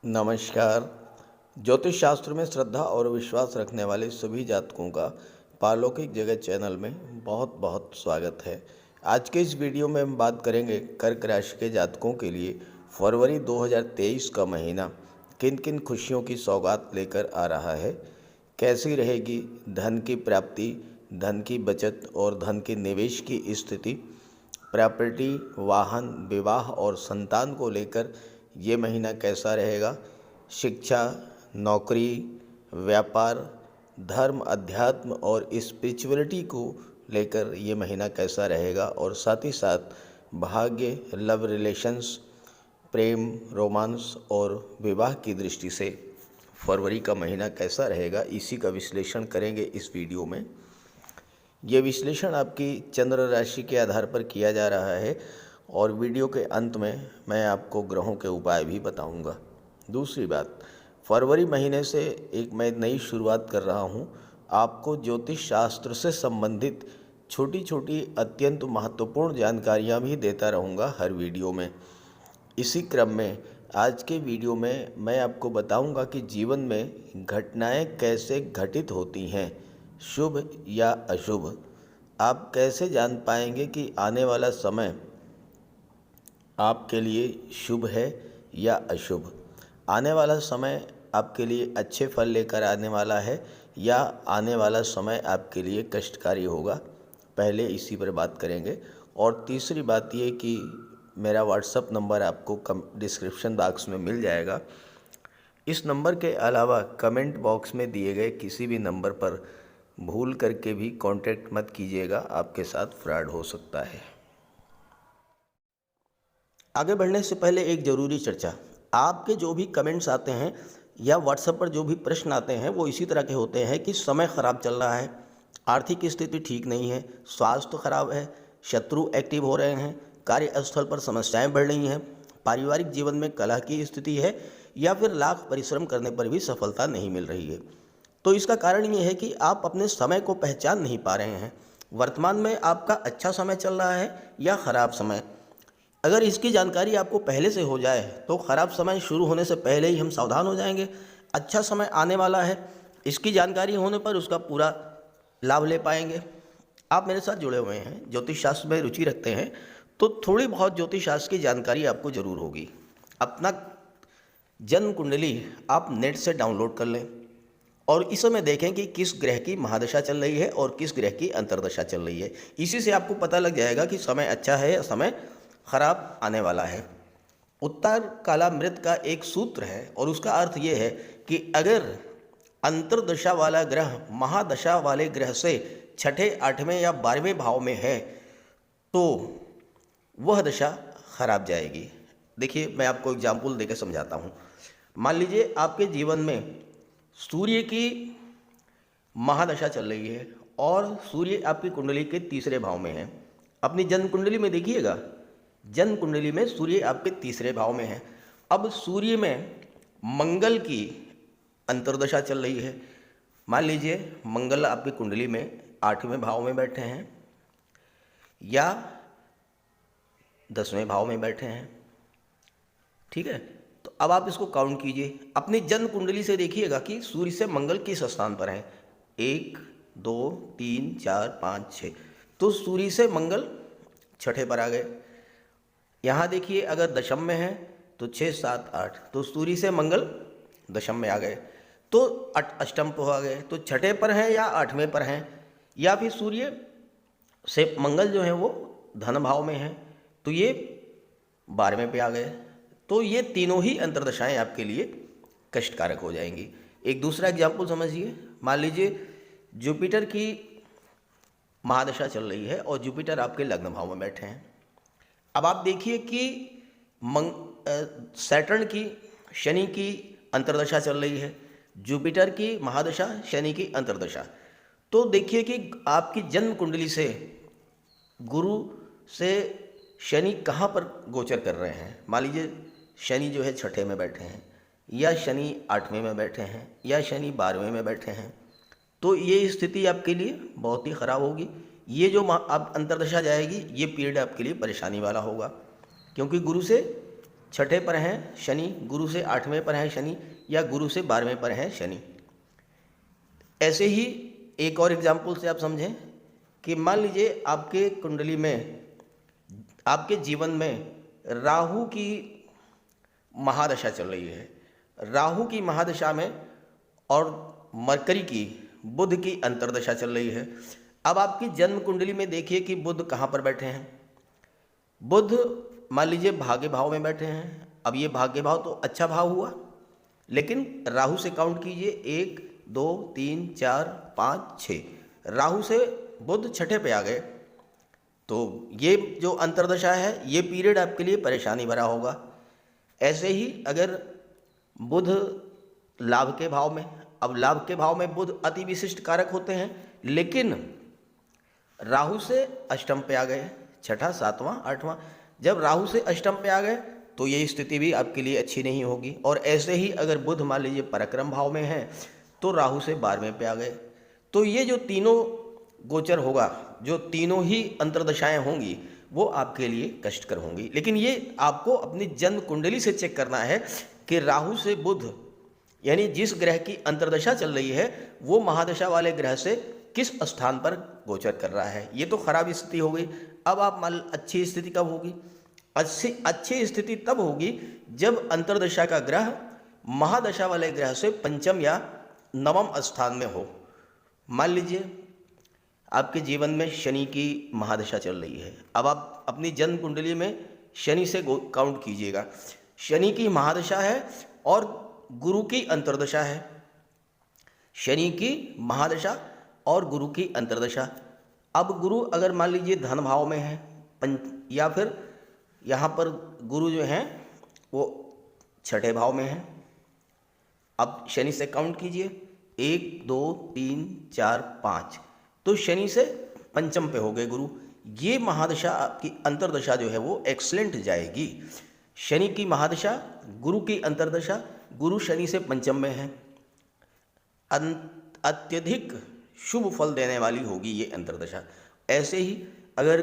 नमस्कार। ज्योतिष शास्त्र में श्रद्धा और विश्वास रखने वाले सभी जातकों का पारलौकिक जगत चैनल में बहुत बहुत स्वागत है। आज के इस वीडियो में हम बात करेंगे कर्क राशि के जातकों के लिए फरवरी 2023 का महीना किन किन खुशियों की सौगात लेकर आ रहा है, कैसी रहेगी धन की प्राप्ति, धन की बचत और धन के निवेश की स्थिति, प्रॉपर्टी, वाहन, विवाह और संतान को लेकर ये महीना कैसा रहेगा, शिक्षा, नौकरी, व्यापार, धर्म, अध्यात्म और स्पिरिचुअलिटी को लेकर ये महीना कैसा रहेगा और साथ ही साथ भाग्य, लव रिलेशंस, प्रेम, रोमांस और विवाह की दृष्टि से फरवरी का महीना कैसा रहेगा, इसी का विश्लेषण करेंगे इस वीडियो में। ये विश्लेषण आपकी चंद्र राशि के आधार पर किया जा रहा है और वीडियो के अंत में मैं आपको ग्रहों के उपाय भी बताऊंगा। दूसरी बात, फरवरी महीने से एक मैं नई शुरुआत कर रहा हूं। आपको ज्योतिष शास्त्र से संबंधित छोटी छोटी अत्यंत महत्वपूर्ण जानकारियां भी देता रहूंगा हर वीडियो में। इसी क्रम में आज के वीडियो में मैं आपको बताऊंगा कि जीवन में घटनाएं कैसे घटित होती हैं, शुभ या अशुभ। आप कैसे जान पाएंगे कि आने वाला समय आपके लिए शुभ है या अशुभ, आने वाला समय आपके लिए अच्छे फल लेकर आने वाला है या आने वाला समय आपके लिए कष्टकारी होगा, पहले इसी पर बात करेंगे। और तीसरी बात ये कि मेरा व्हाट्सअप नंबर आपको डिस्क्रिप्शन बॉक्स में मिल जाएगा। इस नंबर के अलावा कमेंट बॉक्स में दिए गए किसी भी नंबर पर भूल करके भी कांटेक्ट मत कीजिएगा, आपके साथ फ्रॉड हो सकता है। आगे बढ़ने से पहले एक ज़रूरी चर्चा, आपके जो भी कमेंट्स आते हैं या व्हाट्सएप पर जो भी प्रश्न आते हैं वो इसी तरह के होते हैं कि समय ख़राब चल रहा है, आर्थिक स्थिति ठीक नहीं है, स्वास्थ्य खराब है, शत्रु एक्टिव हो रहे हैं, कार्यस्थल पर समस्याएं बढ़ रही हैं, पारिवारिक जीवन में कलह की स्थिति है या फिर लाख परिश्रम करने पर भी सफलता नहीं मिल रही है। तो इसका कारण ये है कि आप अपने समय को पहचान नहीं पा रहे हैं। वर्तमान में आपका अच्छा समय चल रहा है या ख़राब समय, अगर इसकी जानकारी आपको पहले से हो जाए तो ख़राब समय शुरू होने से पहले ही हम सावधान हो जाएंगे। अच्छा समय आने वाला है, इसकी जानकारी होने पर उसका पूरा लाभ ले पाएंगे। आप मेरे साथ जुड़े हुए हैं, ज्योतिष शास्त्र में रुचि रखते हैं, तो थोड़ी बहुत ज्योतिष शास्त्र की जानकारी आपको ज़रूर होगी। अपना जन्म कुंडली आप नेट से डाउनलोड कर लें और इस समय देखें कि किस ग्रह की महादशा चल रही है और किस ग्रह की अंतर्दशा चल रही है। इसी से आपको पता लग जाएगा कि समय अच्छा है या समय खराब आने वाला है। उत्तर काला मृत का एक सूत्र है और उसका अर्थ ये है कि अगर अंतर्दशा वाला ग्रह महादशा वाले ग्रह से छठे, आठवें या 12वें भाव में है तो वह दशा खराब जाएगी। देखिए, मैं आपको एग्जाम्पल देकर समझाता हूँ। मान लीजिए आपके जीवन में सूर्य की महादशा चल रही है और सूर्य आपकी कुंडली के तीसरे भाव में है। अपनी जन्म कुंडली में देखिएगा, जन्म कुंडली में सूर्य आपके तीसरे भाव में है। अब सूर्य में मंगल की अंतर्दशा चल रही है। मान लीजिए मंगल आपकी कुंडली में 8वें भाव में बैठे हैं या 10वें भाव में बैठे हैं, ठीक है। तो अब आप इसको काउंट कीजिए, अपनी जन्म कुंडली से देखिएगा कि सूर्य से मंगल किस स्थान पर है। 1, 2, 3, 4, 5, 6, तो सूर्य से मंगल छठे पर आ गए। यहाँ देखिए, अगर दशम में है तो 6, 7, 8, तो सूर्य से मंगल दशम में आ गए, तो अष्टम पर आ गए, तो छठे पर हैं या 8वें पर हैं। या फिर सूर्य से मंगल जो है वो धन भाव में है तो ये 12वें पे आ गए। तो ये तीनों ही अंतर्दशाएं आपके लिए कष्टकारक हो जाएंगी। एक दूसरा एग्जाम्पल समझिए, मान लीजिए जुपिटर की महादशा चल रही है और जुपिटर आपके लग्न भाव में बैठे हैं। अब आप देखिए कि सैटर्न की, शनि की अंतर्दशा चल रही है, जुपिटर की महादशा, शनि की अंतर्दशा। तो देखिए कि आपकी जन्म कुंडली से गुरु से शनि कहाँ पर गोचर कर रहे हैं। मान लीजिए शनि जो है छठे में बैठे हैं या शनि 8वें में बैठे हैं या शनि 12वें में बैठे हैं, तो ये स्थिति आपके लिए बहुत ही ख़राब होगी। ये जो आप अंतर्दशा जाएगी, ये पीरियड आपके लिए परेशानी वाला होगा, क्योंकि गुरु से छठे पर हैं शनि, गुरु से 8वें पर हैं शनि, या गुरु से 12वें पर हैं शनि। ऐसे ही एक और एग्जाम्पल से आप समझें कि मान लीजिए आपके कुंडली में, आपके जीवन में राहु की महादशा चल रही है। राहु की महादशा में और मरकरी की, बुध की अंतर्दशा चल रही है। अब आपकी जन्म कुंडली में देखिए कि बुध कहाँ पर बैठे हैं। बुध मान लीजिए भाग्य भाव में बैठे हैं। अब ये भाग्य भाव तो अच्छा भाव हुआ, लेकिन राहु से काउंट कीजिए, 1 2 3 4 5 6, राहु से बुध छठे पे आ गए। तो ये जो अंतर्दशा है, ये पीरियड आपके लिए परेशानी भरा होगा। ऐसे ही अगर बुध लाभ के भाव में, अब लाभ के भाव में बुध अति विशिष्ट कारक होते हैं, लेकिन राहु से अष्टम पे आ गए, छठा, सातवां, आठवां, जब राहु से अष्टम पे आ गए तो ये स्थिति भी आपके लिए अच्छी नहीं होगी। और ऐसे ही अगर बुध मान लीजिए पराक्रम भाव में है तो राहु से 12वें पे आ गए, तो ये जो तीनों गोचर होगा, जो तीनों ही अंतर्दशाएं होंगी, वो आपके लिए कष्टकर होंगी। लेकिन ये आपको अपनी जन्म कुंडली से चेक करना है कि राहु से बुध, यानी जिस ग्रह की अंतर्दशा चल रही है, वो महादशा वाले ग्रह से किस स्थान पर गोचर कर रहा है। ये तो खराब स्थिति हो गई। अब आप मान, अच्छी स्थिति कब होगी? अच्छी स्थिति तब होगी जब अंतर्दशा का ग्रह महादशा वाले ग्रह से पंचम या नवम स्थान में हो। मान लीजिए आपके जीवन में शनि की महादशा चल रही है। अब आप अपनी जन्म कुंडली में शनि से काउंट कीजिएगा। शनि की महादशा है और गुरु की अंतर्दशा है। शनि की महादशा और गुरु की अंतर्दशा। अब गुरु अगर मान लीजिए धन भाव में है, या फिर यहाँ पर गुरु जो हैं वो छठे भाव में है। अब शनि से काउंट कीजिए, 1 2 3 4 5, तो शनि से पंचम पे हो गए गुरु। ये महादशा आपकी अंतर्दशा जो है वो एक्सलेंट जाएगी। शनि की महादशा, गुरु की अंतर्दशा, गुरु शनि से पंचम में है, अत्यधिक शुभ फल देने वाली होगी ये अंतर्दशा। ऐसे ही अगर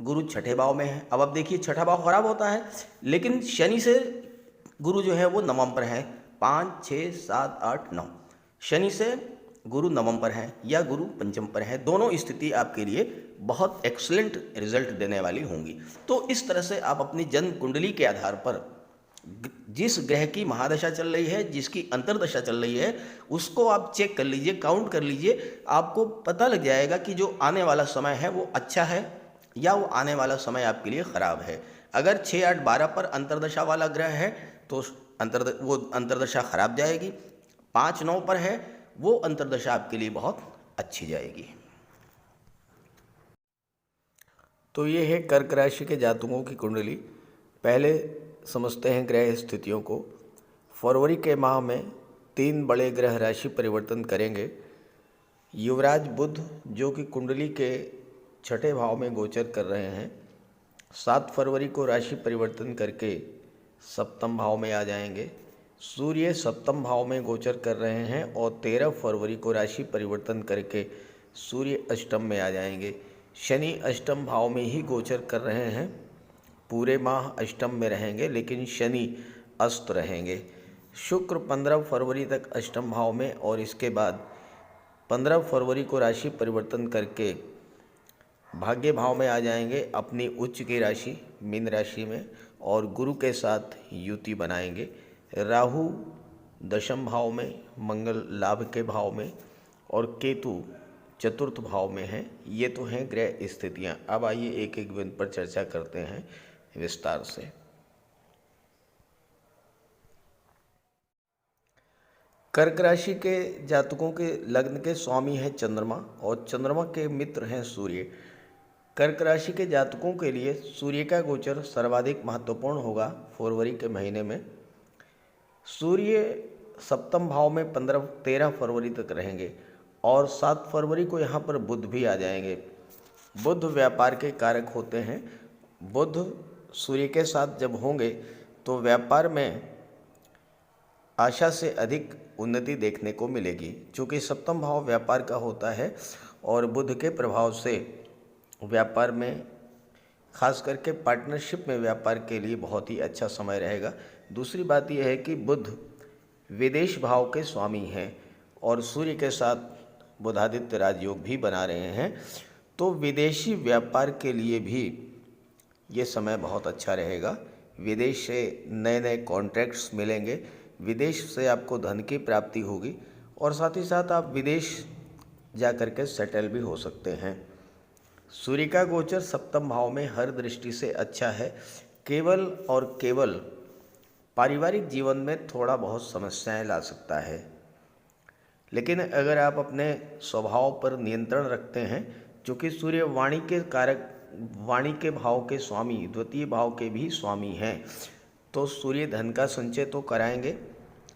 गुरु छठे भाव में है, अब आप देखिए छठा भाव खराब होता है, लेकिन शनि से गुरु जो है वो नवम पर है, 5 6 7 8 9, शनि से गुरु नवम पर है या गुरु पंचम पर है। दोनों स्थिति आपके लिए बहुत एक्सलेंट रिजल्ट देने वाली होंगी। तो इस तरह से आप अपनी जन्म कुंडली के आधार पर जिस ग्रह की महादशा चल रही है, जिसकी अंतर्दशा चल रही है, उसको आप चेक कर लीजिए, काउंट कर लीजिए। आपको पता लग जाएगा कि जो आने वाला समय है वो अच्छा है या वो आने वाला समय आपके लिए ख़राब है। अगर 6 8 12 पर अंतर्दशा वाला ग्रह है तो वो अंतर्दशा खराब जाएगी। 5 9 पर है वो अंतर्दशा आपके लिए बहुत अच्छी जाएगी। तो ये है कर्क राशि के जातकों की कुंडली। पहले समझते हैं ग्रह स्थितियों को। फरवरी के माह में 3 बड़े ग्रह राशि परिवर्तन करेंगे। युवराज बुध जो कि कुंडली के छठे भाव में गोचर कर रहे हैं, 7 फरवरी को राशि परिवर्तन करके सप्तम भाव में आ जाएंगे। सूर्य सप्तम भाव में गोचर कर रहे हैं और 13 फरवरी को राशि परिवर्तन करके सूर्य अष्टम में आ जाएंगे। शनि अष्टम भाव में ही गोचर कर रहे हैं, पूरे माह अष्टम में रहेंगे, लेकिन शनि अस्त रहेंगे। शुक्र 15 फरवरी तक अष्टम भाव में और इसके बाद 15 फरवरी को राशि परिवर्तन करके भाग्य भाव में आ जाएंगे, अपनी उच्च की राशि मीन राशि में, और गुरु के साथ युति बनाएंगे। राहु दशम भाव में, मंगल लाभ के भाव में और केतु चतुर्थ भाव में है। ये तो हैं ग्रह स्थितियाँ। अब आइए एक एक बिंदु पर चर्चा करते हैं विस्तार से। कर्क राशि के जातकों के लग्न के स्वामी हैं चंद्रमा और चंद्रमा के मित्र हैं सूर्य। कर्क राशि के जातकों के लिए सूर्य का गोचर सर्वाधिक महत्वपूर्ण होगा फरवरी के महीने में। सूर्य सप्तम भाव में 13 फरवरी तक रहेंगे और 7 फरवरी को यहाँ पर बुध भी आ जाएंगे। बुध व्यापार के कारक होते हैं। बुध सूर्य के साथ जब होंगे तो व्यापार में आशा से अधिक उन्नति देखने को मिलेगी, चूँकि सप्तम भाव व्यापार का होता है और बुध के प्रभाव से व्यापार में खास करके पार्टनरशिप में व्यापार के लिए बहुत ही अच्छा समय रहेगा। दूसरी बात यह है कि बुध विदेश भाव के स्वामी हैं और सूर्य के साथ बुधादित्य राजयोग भी बना रहे हैं, तो विदेशी व्यापार के लिए भी ये समय बहुत अच्छा रहेगा। विदेश से नए नए कॉन्ट्रैक्ट्स मिलेंगे, विदेश से आपको धन की प्राप्ति होगी और साथ ही साथ आप विदेश जा कर के सेटल भी हो सकते हैं। सूर्य का गोचर सप्तम भाव में हर दृष्टि से अच्छा है। केवल और केवल पारिवारिक जीवन में थोड़ा बहुत समस्याएं ला सकता है, लेकिन अगर आप अपने स्वभाव पर नियंत्रण रखते हैं, क्योंकि सूर्य वाणी के कारक, वाणी के भाव के स्वामी, द्वितीय भाव के भी स्वामी हैं, तो सूर्य धन का संचय तो कराएंगे,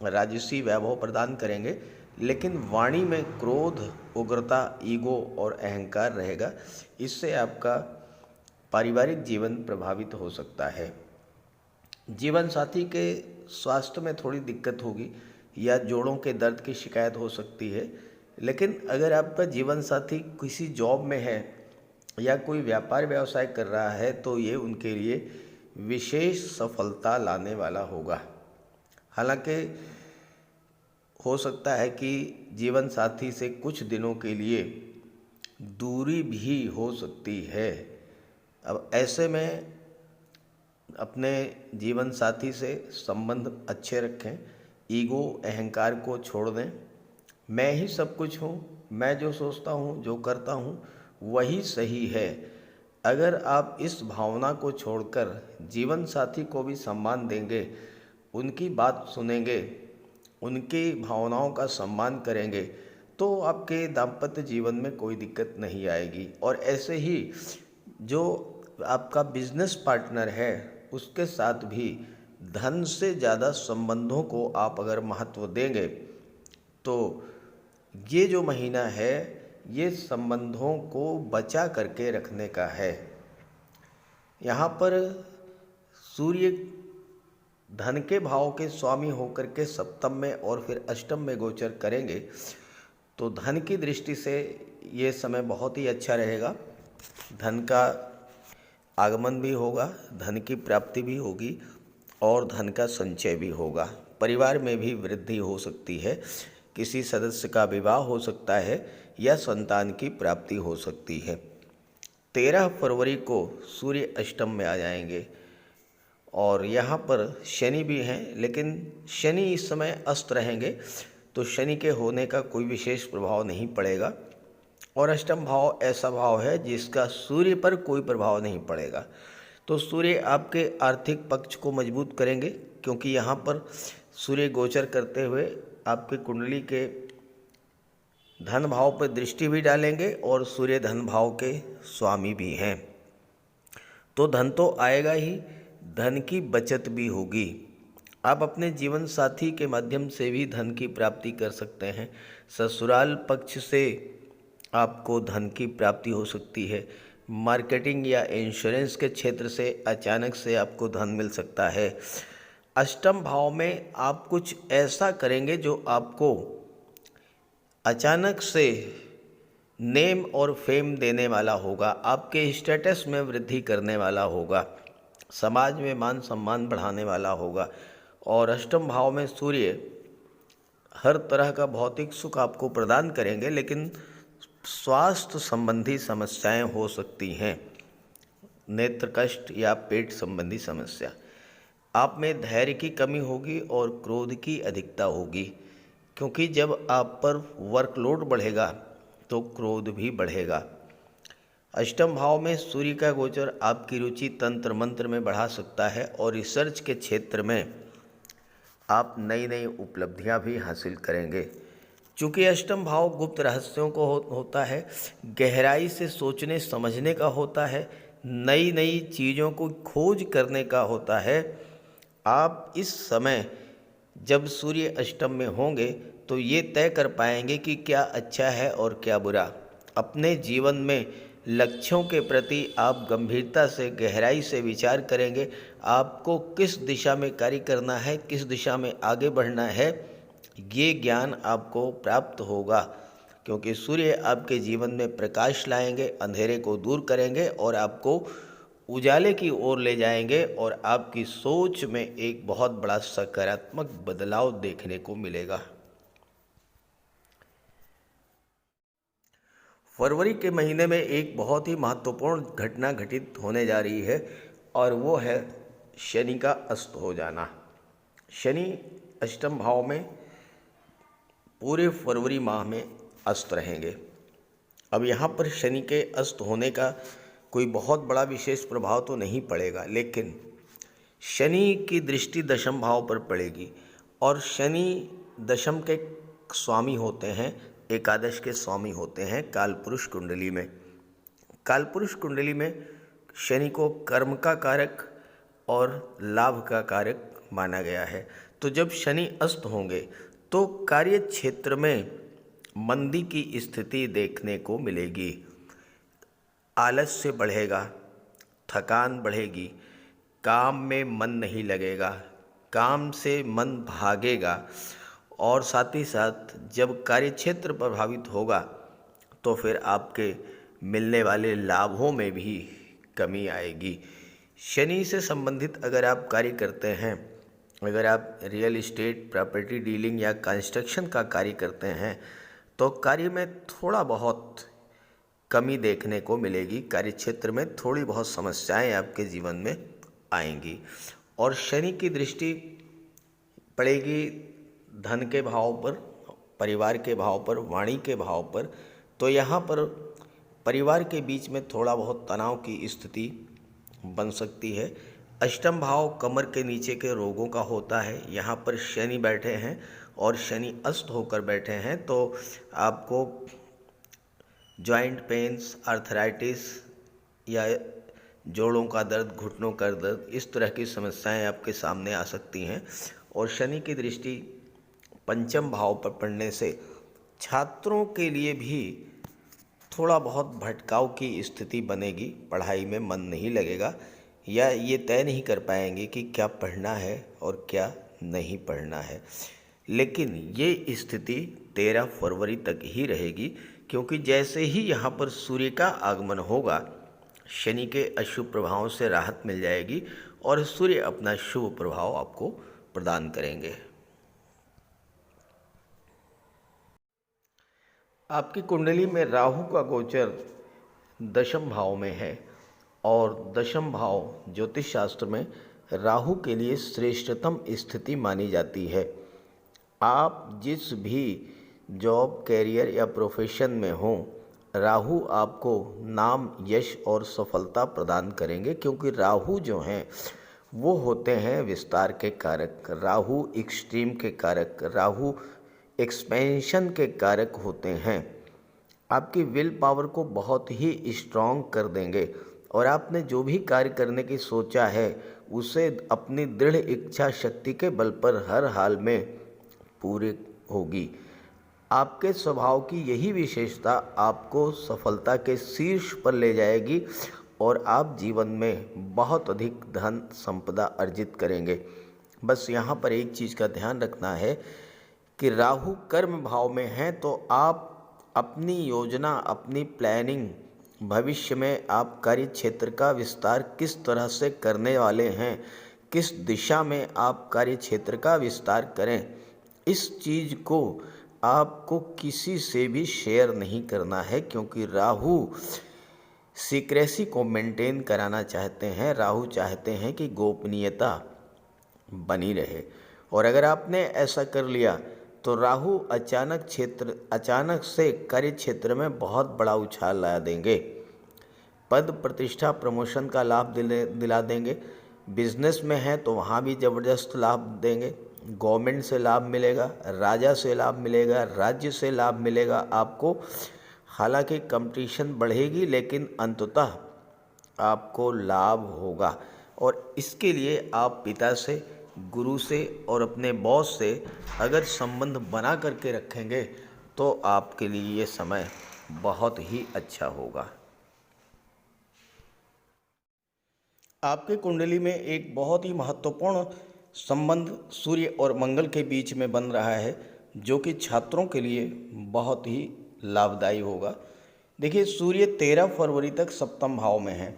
राजसी वैभव प्रदान करेंगे, लेकिन वाणी में क्रोध, उग्रता, ईगो और अहंकार रहेगा। इससे आपका पारिवारिक जीवन प्रभावित हो सकता है। जीवन साथी के स्वास्थ्य में थोड़ी दिक्कत होगी या जोड़ों के दर्द की शिकायत हो सकती है, लेकिन अगर आपका जीवन साथी किसी जॉब में है या कोई व्यापार व्यवसाय कर रहा है तो ये उनके लिए विशेष सफलता लाने वाला होगा। हालांकि हो सकता है कि जीवन साथी से कुछ दिनों के लिए दूरी भी हो सकती है। अब ऐसे में अपने जीवन साथी से संबंध अच्छे रखें, ईगो, अहंकार को छोड़ दें। मैं ही सब कुछ हूँ, मैं जो सोचता हूँ, जो करता हूँ वही सही है। अगर आप इस भावना को छोड़कर जीवन साथी को भी सम्मान देंगे, उनकी बात सुनेंगे, उनकी भावनाओं का सम्मान करेंगे, तो आपके दाम्पत्य जीवन में कोई दिक्कत नहीं आएगी। और ऐसे ही जो आपका बिजनेस पार्टनर है उसके साथ भी धन से ज़्यादा संबंधों को आप अगर महत्व देंगे तो ये जो महीना है ये संबंधों को बचा करके रखने का है। यहाँ पर सूर्य धन के भाव के स्वामी होकर के सप्तम में और फिर अष्टम में गोचर करेंगे, तो धन की दृष्टि से ये समय बहुत ही अच्छा रहेगा। धन का आगमन भी होगा, धन की प्राप्ति भी होगी और धन का संचय भी होगा। परिवार में भी वृद्धि हो सकती है, किसी सदस्य का विवाह हो सकता है या संतान की प्राप्ति हो सकती है। 13 फरवरी को सूर्य अष्टम में आ जाएंगे और यहाँ पर शनि भी हैं, लेकिन शनि इस समय अस्त रहेंगे, तो शनि के होने का कोई विशेष प्रभाव नहीं पड़ेगा। और अष्टम भाव ऐसा भाव है जिसका सूर्य पर कोई प्रभाव नहीं पड़ेगा। तो सूर्य आपके आर्थिक पक्ष को मजबूत करेंगे, क्योंकि यहाँ पर सूर्य गोचर करते हुए आपके कुंडली के धन भाव पर दृष्टि भी डालेंगे और सूर्य धन भाव के स्वामी भी हैं। तो धन तो आएगा ही, धन की बचत भी होगी। आप अपने जीवन साथी के माध्यम से भी धन की प्राप्ति कर सकते हैं। ससुराल पक्ष से आपको धन की प्राप्ति हो सकती है। मार्केटिंग या इंश्योरेंस के क्षेत्र से अचानक से आपको धन मिल सकता है। अष्टम भाव में आप कुछ ऐसा करेंगे जो आपको अचानक से नेम और फेम देने वाला होगा, आपके स्टेटस में वृद्धि करने वाला होगा, समाज में मान सम्मान बढ़ाने वाला होगा। और अष्टम भाव में सूर्य हर तरह का भौतिक सुख आपको प्रदान करेंगे, लेकिन स्वास्थ्य संबंधी समस्याएं हो सकती हैं, नेत्र कष्ट या पेट संबंधी समस्या। आप में धैर्य की कमी होगी और क्रोध की अधिकता होगी, क्योंकि जब आप पर वर्कलोड बढ़ेगा तो क्रोध भी बढ़ेगा। अष्टम भाव में सूर्य का गोचर आपकी रुचि तंत्र मंत्र में बढ़ा सकता है और रिसर्च के क्षेत्र में आप नई नई उपलब्धियां भी हासिल करेंगे। चूँकि अष्टम भाव गुप्त रहस्यों को होता है, गहराई से सोचने समझने का होता है, नई नई चीज़ों को खोज करने का होता है। आप इस समय जब सूर्य अष्टम में होंगे तो ये तय कर पाएंगे कि क्या अच्छा है और क्या बुरा। अपने जीवन में लक्ष्यों के प्रति आप गंभीरता से, गहराई से विचार करेंगे। आपको किस दिशा में कार्य करना है, किस दिशा में आगे बढ़ना है, ये ज्ञान आपको प्राप्त होगा, क्योंकि सूर्य आपके जीवन में प्रकाश लाएंगे, अंधेरे को दूर करेंगे और आपको उजाले की ओर ले जाएंगे और आपकी सोच में एक बहुत बड़ा सकारात्मक बदलाव देखने को मिलेगा। फरवरी के महीने में एक बहुत ही महत्वपूर्ण घटना घटित होने जा रही है और वो है शनि का अस्त हो जाना। शनि अष्टम भाव में पूरे फरवरी माह में अस्त रहेंगे। अब यहाँ पर शनि के अस्त होने का कोई बहुत बड़ा विशेष प्रभाव तो नहीं पड़ेगा, लेकिन शनि की दृष्टि दशम भाव पर पड़ेगी और शनि दशम के स्वामी होते हैं, एकादश के स्वामी होते हैं कालपुरुष कुंडली में। कालपुरुष कुंडली में शनि को कर्म का कारक और लाभ का कारक माना गया है। तो जब शनि अस्त होंगे तो कार्य क्षेत्र में मंदी की स्थिति देखने को मिलेगी। आलस्य बढ़ेगा, थकान बढ़ेगी, काम में मन नहीं लगेगा, काम से मन भागेगा और साथ ही साथ जब कार्यक्षेत्र प्रभावित होगा तो फिर आपके मिलने वाले लाभों में भी कमी आएगी। शनि से संबंधित अगर आप कार्य करते हैं, अगर आप रियल एस्टेट, प्रॉपर्टी डीलिंग या कंस्ट्रक्शन का कार्य करते हैं तो कार्य में थोड़ा बहुत कमी देखने को मिलेगी। कार्यक्षेत्र में थोड़ी बहुत समस्याएं आपके जीवन में आएंगी और शनि की दृष्टि पड़ेगी धन के भाव पर, परिवार के भाव पर, वाणी के भाव पर। तो यहाँ पर परिवार के बीच में थोड़ा बहुत तनाव की स्थिति बन सकती है। अष्टम भाव कमर के नीचे के रोगों का होता है। यहाँ पर शनि बैठे हैं और शनि अस्त होकर बैठे हैं तो आपको जॉइंट पेन्स, आर्थराइटिस या जोड़ों का दर्द, घुटनों का दर्द, इस तरह की समस्याएं आपके सामने आ सकती हैं। और शनि की दृष्टि पंचम भाव पर पड़ने से छात्रों के लिए भी थोड़ा बहुत भटकाव की स्थिति बनेगी। पढ़ाई में मन नहीं लगेगा या ये तय नहीं कर पाएंगे कि क्या पढ़ना है और क्या नहीं पढ़ना है। लेकिन ये स्थिति 13 फरवरी तक ही रहेगी, क्योंकि जैसे ही यहाँ पर सूर्य का आगमन होगा शनि के अशुभ प्रभावों से राहत मिल जाएगी और सूर्य अपना शुभ प्रभाव आपको प्रदान करेंगे। आपकी कुंडली में राहु का गोचर दशम भाव में है और दशम भाव ज्योतिष शास्त्र में राहु के लिए श्रेष्ठतम स्थिति मानी जाती है। आप जिस भी जॉब, कैरियर या प्रोफेशन में हों, राहु आपको नाम, यश और सफलता प्रदान करेंगे, क्योंकि राहु जो हैं वो होते हैं विस्तार के कारक, राहु एक्सट्रीम के कारक, राहु एक्सपेंशन के कारक होते हैं। आपकी विल पावर को बहुत ही स्ट्रॉन्ग कर देंगे और आपने जो भी कार्य करने की सोचा है उसे अपनी दृढ़ इच्छा शक्ति के बल पर हर हाल में पूरी होगी। आपके स्वभाव की यही विशेषता आपको सफलता के शीर्ष पर ले जाएगी और आप जीवन में बहुत अधिक धन संपदा अर्जित करेंगे। बस यहाँ पर एक चीज़ का ध्यान रखना है कि राहु कर्म भाव में है तो आप अपनी योजना, अपनी प्लानिंग, भविष्य में आप कार्य क्षेत्र का विस्तार किस तरह से करने वाले हैं, किस दिशा में आप कार्य क्षेत्र का विस्तार करें, इस चीज़ को आपको किसी से भी शेयर नहीं करना है, क्योंकि राहु सीक्रेसी को मेंटेन कराना चाहते हैं। राहु चाहते हैं कि गोपनीयता बनी रहे और अगर आपने ऐसा कर लिया तो राहु अचानक से कार्य क्षेत्र में बहुत बड़ा उछाल ला देंगे। पद, प्रतिष्ठा, प्रमोशन का लाभ दिला देंगे। बिजनेस में है तो वहाँ भी ज़बरदस्त लाभ देंगे। गवर्नमेंट से लाभ मिलेगा, राजा से लाभ मिलेगा, राज्य से लाभ मिलेगा आपको। हालांकि कंपटीशन बढ़ेगी लेकिन अंततः आपको लाभ होगा और इसके लिए आप पिता से, गुरु से और अपने बॉस से अगर संबंध बना करके रखेंगे तो आपके लिए ये समय बहुत ही अच्छा होगा। आपके कुंडली में एक बहुत ही महत्वपूर्ण संबंध सूर्य और मंगल के बीच में बन रहा है, जो कि छात्रों के लिए बहुत ही लाभदायी होगा। देखिए, सूर्य 13 फरवरी तक सप्तम भाव में है।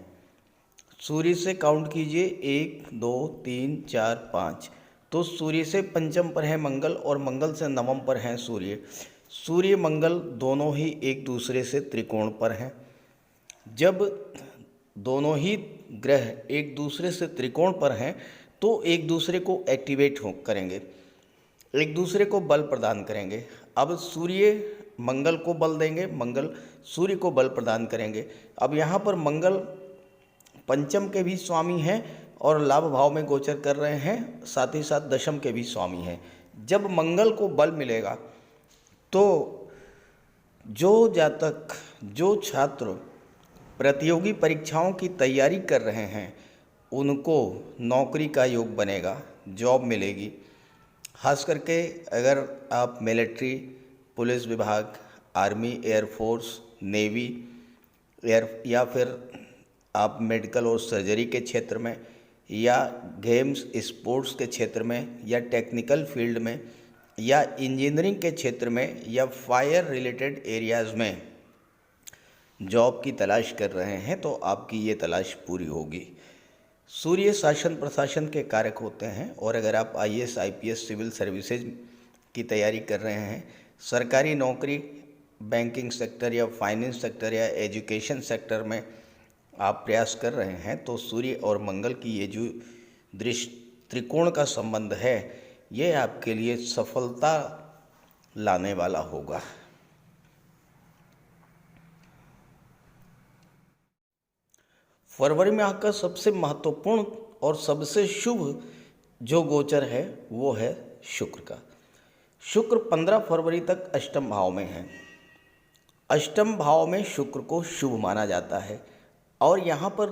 सूर्य से काउंट कीजिए 1 2 3 4 5। तो सूर्य से पंचम पर है मंगल और मंगल से नवम पर है सूर्य। सूर्य मंगल दोनों ही एक दूसरे से त्रिकोण पर हैं। जब दोनों ही ग्रह एक दूसरे से त्रिकोण पर हैं तो एक दूसरे को एक्टिवेट हो करेंगे, एक दूसरे को बल प्रदान करेंगे। अब सूर्य मंगल को बल देंगे, मंगल सूर्य को बल प्रदान करेंगे। अब यहाँ पर मंगल पंचम के भी स्वामी हैं और लाभ भाव में गोचर कर रहे हैं, साथ ही साथ दशम के भी स्वामी हैं। जब मंगल को बल मिलेगा तो जो जातक, जो छात्र प्रतियोगी परीक्षाओं की तैयारी कर रहे हैं उनको नौकरी का योग बनेगा, जॉब मिलेगी। खास करके अगर आप मिलिट्री, पुलिस विभाग, आर्मी, एयरफोर्स, नेवी, या फिर आप मेडिकल और सर्जरी के क्षेत्र में, या गेम्स स्पोर्ट्स के क्षेत्र में, या टेक्निकल फील्ड में, या इंजीनियरिंग के क्षेत्र में, या फायर रिलेटेड एरियाज़ में जॉब की तलाश कर रहे हैं तो आपकी ये तलाश पूरी होगी। सूर्य शासन प्रशासन के कारक होते हैं और अगर आप आईएएस, आईपीएस, सिविल सर्विसेज की तैयारी कर रहे हैं, सरकारी नौकरी, बैंकिंग सेक्टर या फाइनेंस सेक्टर या एजुकेशन सेक्टर में आप प्रयास कर रहे हैं तो सूर्य और मंगल की ये जो त्रिकोण का संबंध है ये आपके लिए सफलता लाने वाला होगा। फरवरी माह का सबसे महत्वपूर्ण और सबसे शुभ जो गोचर है वो है शुक्र का। शुक्र 15 फरवरी तक अष्टम भाव में है। अष्टम भाव में शुक्र को शुभ माना जाता है और यहाँ पर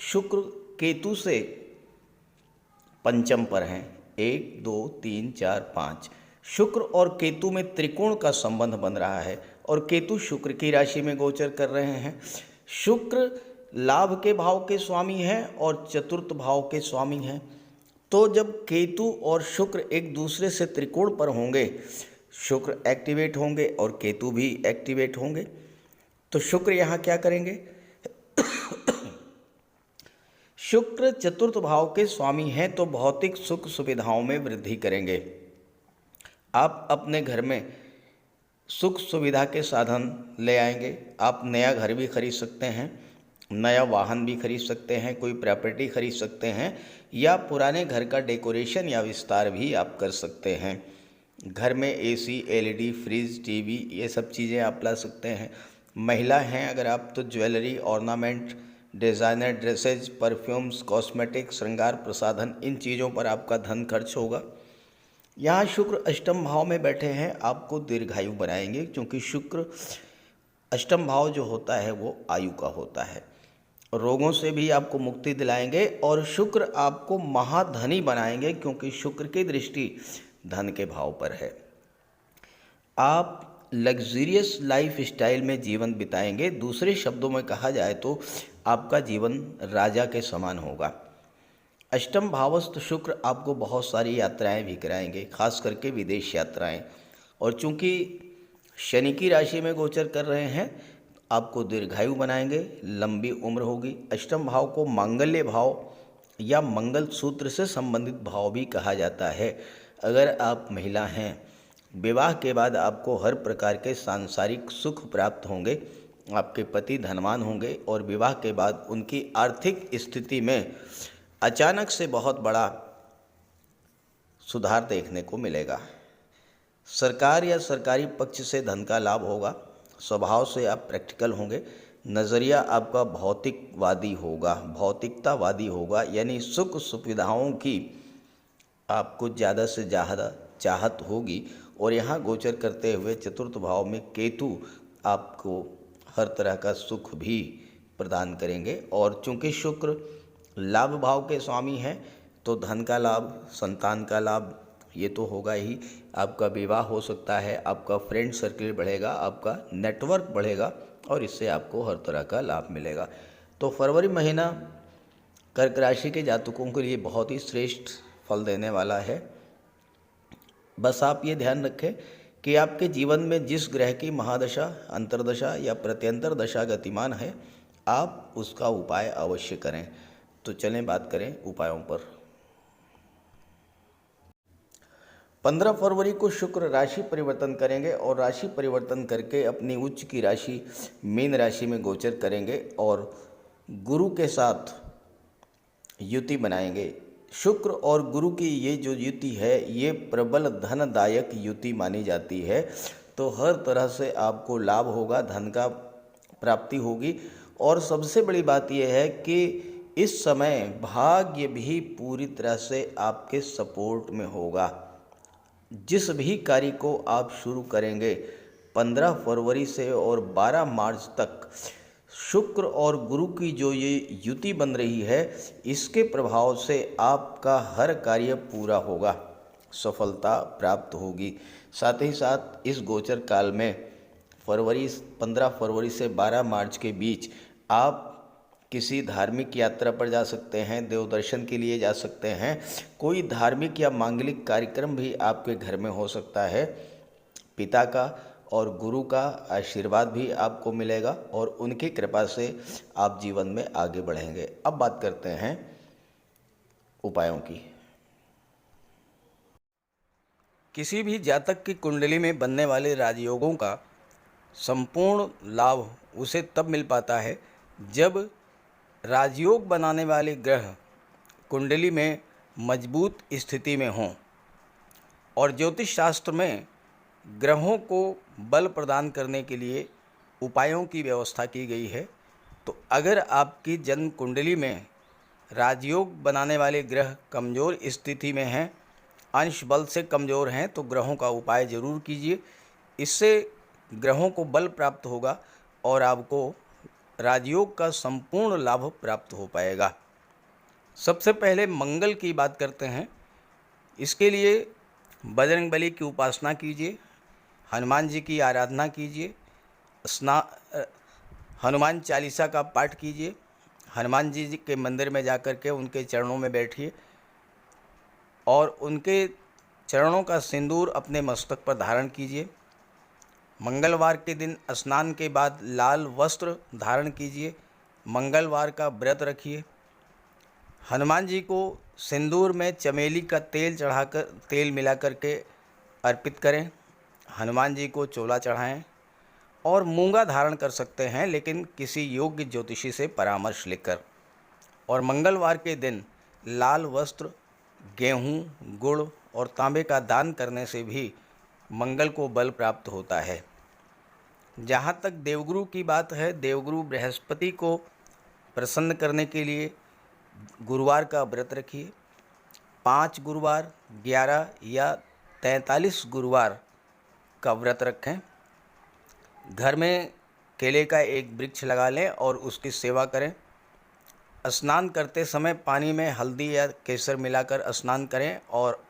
शुक्र केतु से पंचम पर हैं, 1 2 3 4 5। शुक्र और केतु में त्रिकोण का संबंध बन रहा है और केतु शुक्र की राशि में गोचर कर रहे हैं। शुक्र लाभ के भाव के स्वामी हैं और चतुर्थ भाव के स्वामी हैं। तो जब केतु और शुक्र एक दूसरे से त्रिकोण पर होंगे, शुक्र एक्टिवेट होंगे और केतु भी एक्टिवेट होंगे। तो शुक्र यहाँ क्या करेंगे? शुक्र चतुर्थ भाव के स्वामी हैं तो भौतिक सुख सुविधाओं में वृद्धि करेंगे। आप अपने घर में सुख सुविधा के साधन ले आएंगे। आप नया घर भी खरीद सकते हैं, नया वाहन भी खरीद सकते हैं, कोई प्रॉपर्टी खरीद सकते हैं, या पुराने घर का डेकोरेशन या विस्तार भी आप कर सकते हैं। घर में एसी, एलईडी, फ्रिज, टीवी ये सब चीज़ें आप ला सकते हैं। महिला हैं अगर आप तो jewellery, ornament, designer dresses, perfumes, cosmetic, श्रृंगार प्रसाधन, इन चीज़ों पर आपका धन खर्च होगा। यहाँ शुक्र अष्टम भाव में बैठे हैं, आपको दीर्घायु बनाएंगे क्योंकि शुक्र अष्टम भाव जो होता है वो आयु का होता है। रोगों से भी आपको मुक्ति दिलाएंगे और शुक्र आपको महाधनी बनाएंगे क्योंकि शुक्र की दृष्टि धन के भाव पर है। आप लग्जरियस लाइफ स्टाइल में जीवन बिताएंगे। दूसरे शब्दों में कहा जाए तो आपका जीवन राजा के समान होगा। अष्टम भावस्थ शुक्र आपको बहुत सारी यात्राएं भी कराएंगे, खास करके विदेश यात्राएं। और चूंकि शनि की राशि में गोचर कर रहे हैं, आपको दीर्घायु बनाएंगे, लंबी उम्र होगी। अष्टम भाव को मांगल्य भाव या मंगल सूत्र से संबंधित भाव भी कहा जाता है। अगर आप महिला हैं, विवाह के बाद आपको हर प्रकार के सांसारिक सुख प्राप्त होंगे, आपके पति धनवान होंगे और विवाह के बाद उनकी आर्थिक स्थिति में अचानक से बहुत बड़ा सुधार देखने को मिलेगा। सरकार या सरकारी पक्ष से धन का लाभ होगा। स्वभाव से आप प्रैक्टिकल होंगे। नज़रिया आपका भौतिकवादी होगा, भौतिकतावादी होगा, यानी सुख सुविधाओं की आपको ज़्यादा से ज़्यादा चाहत होगी। और यहाँ गोचर करते हुए चतुर्थ भाव में केतु आपको हर तरह का सुख भी प्रदान करेंगे। और चूँकि शुक्र लाभ भाव के स्वामी हैं तो धन का लाभ, संतान का लाभ ये तो होगा ही। आपका विवाह हो सकता है, आपका फ्रेंड सर्किल बढ़ेगा, आपका नेटवर्क बढ़ेगा और इससे आपको हर तरह का लाभ मिलेगा। तो फरवरी महीना कर्क राशि के जातकों के लिए बहुत ही श्रेष्ठ फल देने वाला है। बस आप ये ध्यान रखें कि आपके जीवन में जिस ग्रह की महादशा, अंतर्दशा या प्रत्यंतर दशा गतिमान है, आप उसका उपाय अवश्य करें। तो चलें बात करें उपायों पर। 15 फरवरी को शुक्र राशि परिवर्तन करेंगे और राशि परिवर्तन करके अपनी उच्च की राशि मीन राशि में गोचर करेंगे और गुरु के साथ युति बनाएंगे। शुक्र और गुरु की ये जो युति है ये प्रबल धनदायक युति मानी जाती है। तो हर तरह से आपको लाभ होगा, धन का प्राप्ति होगी। और सबसे बड़ी बात यह है कि इस समय भाग्य भी पूरी तरह से आपके सपोर्ट में होगा। जिस भी कार्य को आप शुरू करेंगे 15 फरवरी से और 12 मार्च तक शुक्र और गुरु की जो ये युति बन रही है इसके प्रभाव से आपका हर कार्य पूरा होगा, सफलता प्राप्त होगी। साथ ही साथ इस गोचर काल में 15 फरवरी से 12 मार्च के बीच आप किसी धार्मिक यात्रा पर जा सकते हैं, देव दर्शन के लिए जा सकते हैं। कोई धार्मिक या मांगलिक कार्यक्रम भी आपके घर में हो सकता है। पिता का और गुरु का आशीर्वाद भी आपको मिलेगा और उनकी कृपा से आप जीवन में आगे बढ़ेंगे। अब बात करते हैं उपायों की। किसी भी जातक की कुंडली में बनने वाले राजयोगों का संपूर्ण लाभ उसे तब मिल पाता है जब राजयोग बनाने वाले ग्रह कुंडली में मजबूत स्थिति में हों। और ज्योतिष शास्त्र में ग्रहों को बल प्रदान करने के लिए उपायों की व्यवस्था की गई है। तो अगर आपकी जन्म कुंडली में राजयोग बनाने वाले ग्रह कमज़ोर स्थिति में हैं, अंश बल से कमज़ोर हैं, तो ग्रहों का उपाय ज़रूर कीजिए। इससे ग्रहों को बल प्राप्त होगा और आपको राजयोग का संपूर्ण लाभ प्राप्त हो पाएगा। सबसे पहले मंगल की बात करते हैं। इसके लिए बजरंगबली की उपासना कीजिए, हनुमान जी की आराधना कीजिए, हनुमान चालीसा का पाठ कीजिए, हनुमान जी के मंदिर में जाकर के उनके चरणों में बैठिए और उनके चरणों का सिंदूर अपने मस्तक पर धारण कीजिए। मंगलवार के दिन स्नान के बाद लाल वस्त्र धारण कीजिए, मंगलवार का व्रत रखिए। हनुमान जी को सिंदूर में चमेली का तेल मिला करके अर्पित करें। हनुमान जी को चोला चढ़ाएं और मूंगा धारण कर सकते हैं, लेकिन किसी योग्य ज्योतिषी से परामर्श लेकर। और मंगलवार के दिन लाल वस्त्र, गेहूं, गुड़ और तांबे का दान करने से भी मंगल को बल प्राप्त होता है। जहाँ तक देवगुरु की बात है, देवगुरु बृहस्पति को प्रसन्न करने के लिए गुरुवार का व्रत रखिए। 5 गुरुवार, 11 या 43 गुरुवार का व्रत रखें। घर में केले का एक वृक्ष लगा लें और उसकी सेवा करें। स्नान करते समय पानी में हल्दी या केसर मिलाकर स्नान करें और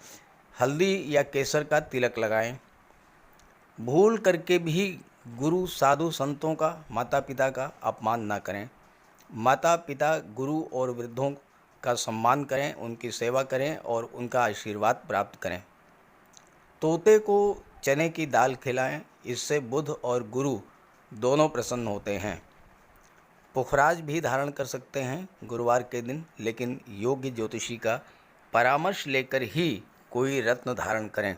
हल्दी या केसर का तिलक लगाएं। भूल करके भी गुरु, साधु, संतों का, माता पिता का अपमान ना करें। माता पिता, गुरु और वृद्धों का सम्मान करें, उनकी सेवा करें और उनका आशीर्वाद प्राप्त करें। तोते को चने की दाल खिलाएं, इससे बुध और गुरु दोनों प्रसन्न होते हैं। पुखराज भी धारण कर सकते हैं गुरुवार के दिन, लेकिन योग्य ज्योतिषी का परामर्श लेकर ही कोई रत्न धारण करें।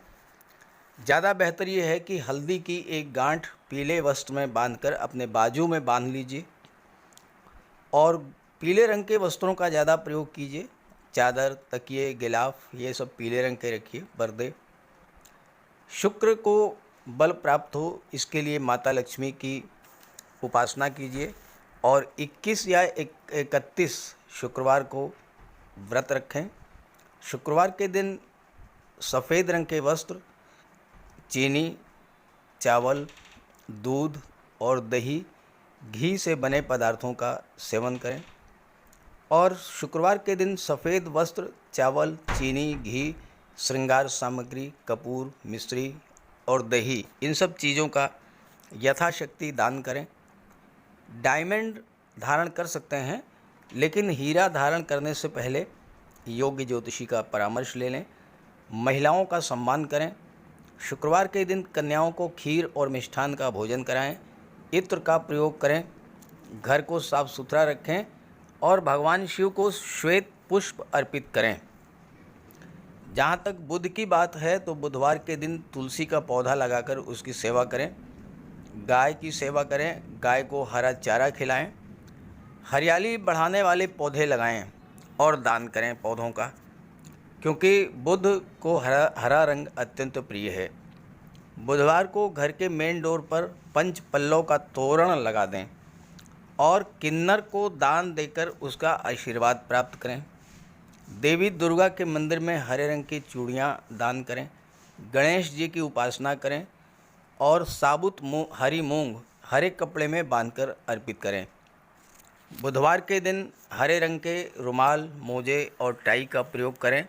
ज़्यादा बेहतर ये है कि हल्दी की एक गांठ पीले वस्त्र में बांधकर अपने बाजू में बांध लीजिए और पीले रंग के वस्त्रों का ज़्यादा प्रयोग कीजिए। चादर, तकिए, गिलाफ ये सब पीले रंग के रखिए, पर्दे। शुक्र को बल प्राप्त हो इसके लिए माता लक्ष्मी की उपासना कीजिए और 21 या 31 शुक्रवार को व्रत रखें। शुक्रवार के दिन सफ़ेद रंग के वस्त्र, चीनी, चावल, दूध और दही, घी से बने पदार्थों का सेवन करें। और शुक्रवार के दिन सफ़ेद वस्त्र, चावल, चीनी, घी, श्रृंगार सामग्री, कपूर, मिश्री और दही, इन सब चीज़ों का यथाशक्ति दान करें। डायमंड धारण कर सकते हैं, लेकिन हीरा धारण करने से पहले योग्य ज्योतिषी का परामर्श ले लें। महिलाओं का सम्मान करें। शुक्रवार के दिन कन्याओं को खीर और मिष्ठान का भोजन कराएं। इत्र का प्रयोग करें। घर को साफ सुथरा रखें और भगवान शिव को श्वेत पुष्प अर्पित करें। जहाँ तक बुध की बात है तो बुधवार के दिन तुलसी का पौधा लगाकर उसकी सेवा करें, गाय की सेवा करें, गाय को हरा चारा खिलाएं, हरियाली बढ़ाने वाले पौधे लगाएं और दान करें पौधों का, क्योंकि बुध को हरा रंग अत्यंत प्रिय है। बुधवार को घर के मेन डोर पर पंच पल्लव का तोरण लगा दें और किन्नर को दान देकर उसका आशीर्वाद प्राप्त करें। देवी दुर्गा के मंदिर में हरे रंग की चूड़ियाँ दान करें। गणेश जी की उपासना करें और साबुत हरी मूंग हरे कपड़े में बांधकर अर्पित करें। बुधवार के दिन हरे रंग के रुमाल, मोजे और टाई का प्रयोग करें।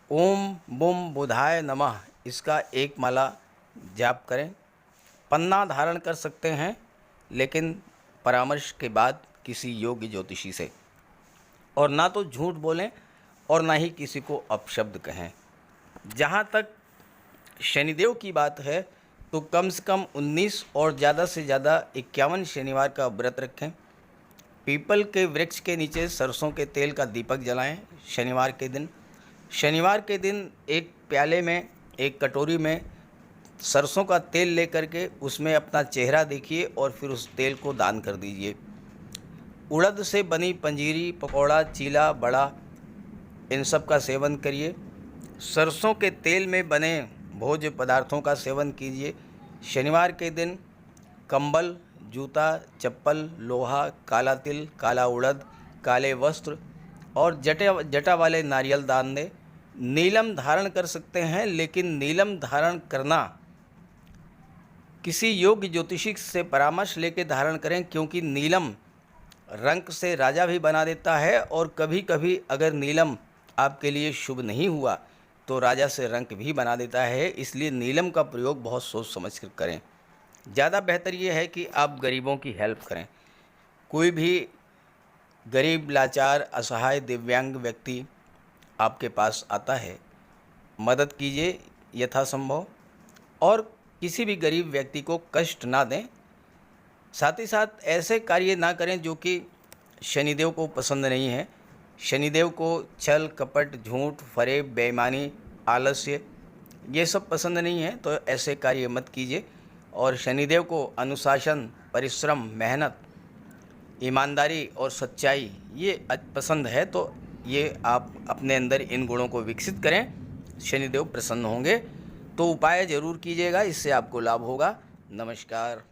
ओम बुम बुधाय नमः इसका एक माला जाप करें। पन्ना धारण कर सकते हैं, लेकिन परामर्श के बाद किसी योग्य ज्योतिषी से, और ना तो झूठ बोलें और ना ही किसी को अपशब्द कहें। जहाँ तक शनिदेव की बात है तो कम से कम 19 और ज़्यादा से ज़्यादा 51 शनिवार का व्रत रखें। पीपल के वृक्ष के नीचे सरसों के तेल का दीपक जलाएं शनिवार के दिन। शनिवार के दिन एक प्याले में, एक कटोरी में सरसों का तेल लेकर के उसमें अपना चेहरा देखिए और फिर उस तेल को दान कर दीजिए। उड़द से बनी पंजीरी, पकौड़ा, चीला, बड़ा, इन सब का सेवन करिए। सरसों के तेल में बने भोज्य पदार्थों का सेवन कीजिए। शनिवार के दिन कंबल, जूता, चप्पल, लोहा, काला तिल, काला उड़द, काले वस्त्र और जटा वाले नारियल दान दें। नीलम धारण कर सकते हैं, लेकिन नीलम धारण करना किसी योग्य ज्योतिषी से परामर्श लेकर धारण करें, क्योंकि नीलम रंग से राजा भी बना देता है और कभी कभी अगर नीलम आपके लिए शुभ नहीं हुआ तो राजा से रंक भी बना देता है। इसलिए नीलम का प्रयोग बहुत सोच समझ कर करें। ज़्यादा बेहतर ये है कि आप गरीबों की हेल्प करें। कोई भी गरीब, लाचार, असहाय, दिव्यांग व्यक्ति आपके पास आता है, मदद कीजिए यथासंभव, और किसी भी गरीब व्यक्ति को कष्ट ना दें। साथ ही साथ ऐसे कार्य ना करें जो कि शनिदेव को पसंद नहीं है। शनिदेव को छल, कपट, झूठ, फरेब, बेईमानी, आलस्य ये सब पसंद नहीं है, तो ऐसे कार्य मत कीजिए। और शनिदेव को अनुशासन, परिश्रम, मेहनत, ईमानदारी और सच्चाई ये पसंद है, तो ये आप अपने अंदर इन गुणों को विकसित करें, शनिदेव प्रसन्न होंगे। तो उपाय ज़रूर कीजिएगा, इससे आपको लाभ होगा। नमस्कार।